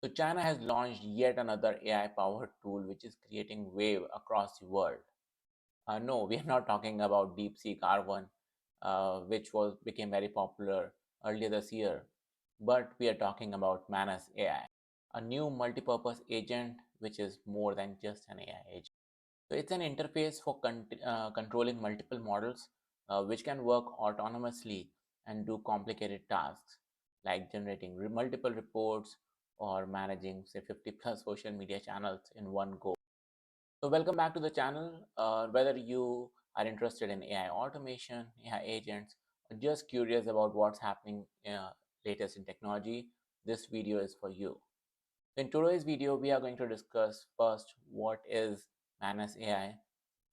So China has launched yet another AI-powered tool which is creating wave across the world. No, we are not talking about DeepSeek R1, which was became very popular earlier this year, but we are talking about Manus AI, a new multi-purpose agent which is more than just an AI agent. So it's an interface for controlling multiple models, which can work autonomously and do complicated tasks like generating multiple reports or managing, say, 50 plus social media channels in one go. So welcome back to the channel. Whether you are interested in AI automation, AI agents, or just curious about what's happening latest in technology, this video is for you. In today's video, we are going to discuss first, what is Manus AI?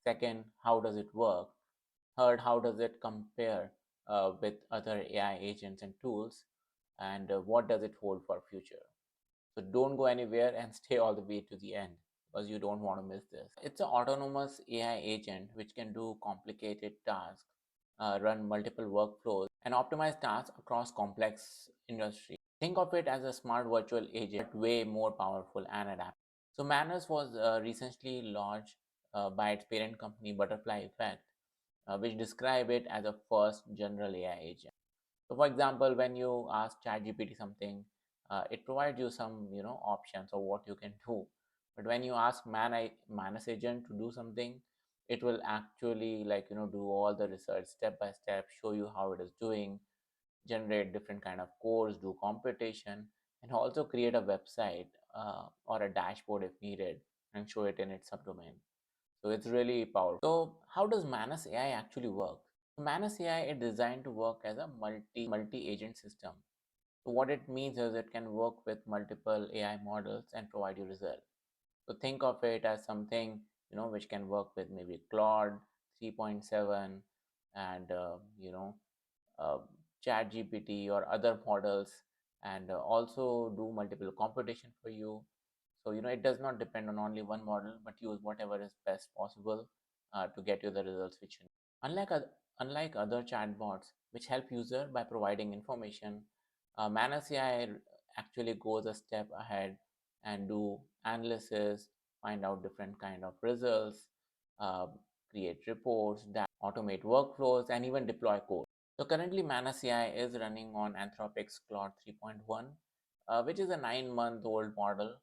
Second, how does it work? Third, how does it compare with other AI agents and tools? And what does it hold for future? So don't go anywhere and stay all the way to the end because you don't want to miss this. It's an autonomous AI agent which can do complicated tasks, run multiple workflows, and optimize tasks across complex industries. Think of it as a smart virtual agent, but way more powerful and adaptive. So Manus was recently launched by its parent company Butterfly Effect, which describe it as a first general AI agent. So for example, when you ask ChatGPT something, it provides you some options of what you can do. But when you ask Manus agent to do something, it will actually do all the research step by step, show you how it is doing, generate different kind of codes, do computation, and also create a website or a dashboard if needed, and show it in its subdomain. So it's really powerful. So how does Manus AI actually work? So Manus AI is designed to work as a multi-agent system. So what it means is it can work with multiple AI models and provide you results. So think of it as something which can work with maybe Claude 3.7 and uh, chat gpt or other models, and also do multiple computation for you. So it does not depend on only one model, but use whatever is best possible to get you the results which you need. Unlike other chatbots which help user by providing information, Manus AI actually goes a step ahead and do analysis, find out different kind of results, uh, create reports, that automate workflows, and even deploy code. So currently Manus AI is running on Anthropic's Claude 3.1, which is a 9-month-old model,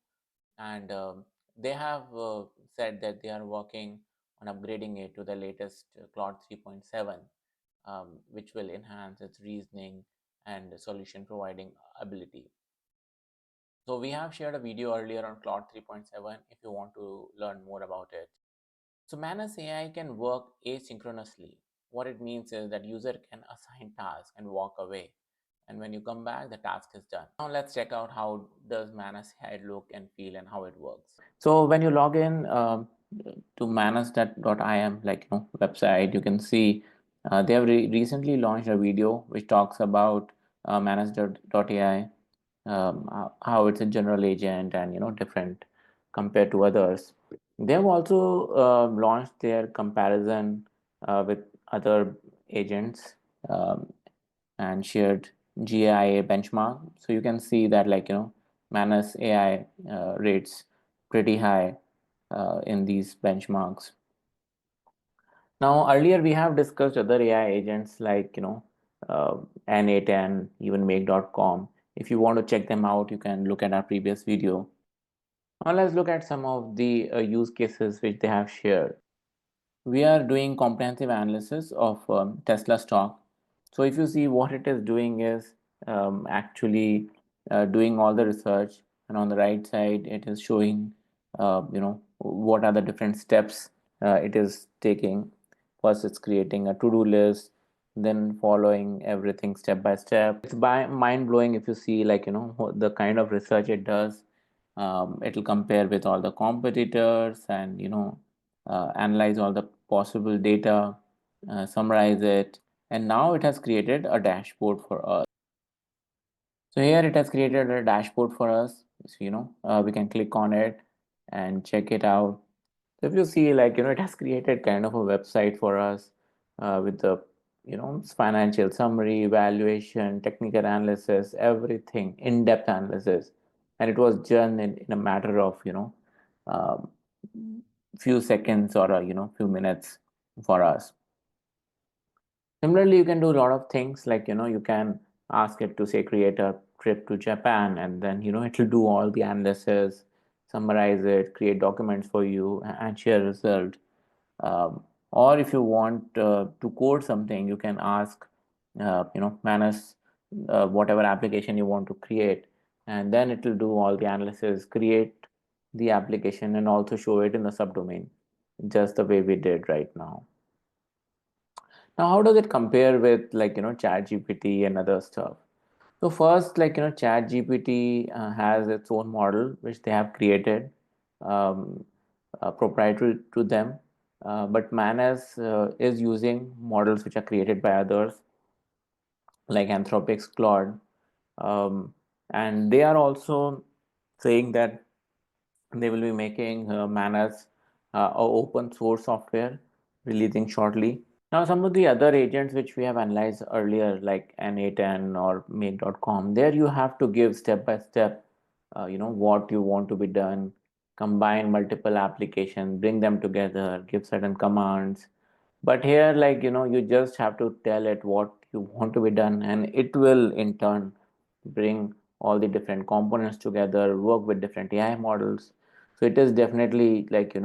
and they have said that they are working on upgrading it to the latest Claude 3.7, which will enhance its reasoning and solution providing ability. So we have shared a video earlier on Claude 3.7 if you want to learn more about it. So Manus AI can work asynchronously. What it means is that user can assign tasks and walk away, and when you come back, the task is done. Now let's check out how does Manus AI look and feel and how it works. So when you log in to manus.im, website, you can see they have recently launched a video which talks about manus.ai, how it's a general agent and different compared to others. They have also launched their comparison with other agents, and shared GIA benchmark. So you can see that Manus AI rates pretty high in these benchmarks. Now earlier we have discussed other AI agents like N8N, even make.com. If you want to check them out, you can look at our previous video. Now let's look at some of the use cases which they have shared. We are doing comprehensive analysis of Tesla stock. So if you see, what it is doing is actually doing all the research, and on the right side it is showing what are the different steps it is taking. First it's creating a to-do list, then following everything step by step. It's mind-blowing if you see the kind of research it does. It'll compare with all the competitors and analyze all the possible data, summarize it, and now it has created a dashboard for us. So here it has created a dashboard for us. So, we can click on it and check it out. So if you see, it has created kind of a website for us with the financial summary, valuation, technical analysis, everything, in-depth analysis. and it was done in a matter of um, few seconds or few minutes for us. Similarly, you can do a lot of things like you can ask it to say create a trip to Japan, and then it will do all the analysis, summarize it, create documents for you, and share result. Or if you want to code something, you can ask Manus whatever application you want to create, and then it will do all the analysis, create the application, and also show it in the subdomain, just the way we did right now. Now, how does it compare with like Chat GPT and other stuff? So first, like Chat GPT has its own model which they have created, um, proprietary to them. But Manus is using models which are created by others, like Anthropic's Claude, um, and they are also saying that they will be making Manus a open source software, releasing shortly. Now, some of the other agents which we have analyzed earlier, like N8N or Make.com, there you have to give step by step, what you want to be done, combine multiple applications, bring them together, give certain commands. But here, like, you just have to tell it what you want to be done, and it will in turn bring all the different components together, work with different AI models. So it is definitely like,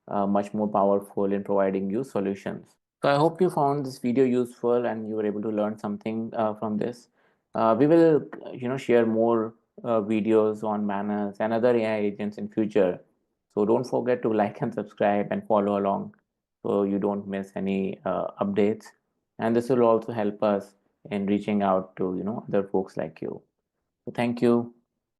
much more powerful in providing you solutions. So I hope you found this video useful and you were able to learn something from this. We will, share more videos on Manus and other AI agents in future. So don't forget to like and subscribe and follow along so you don't miss any updates. And this will also help us in reaching out to, other folks like you. So thank you.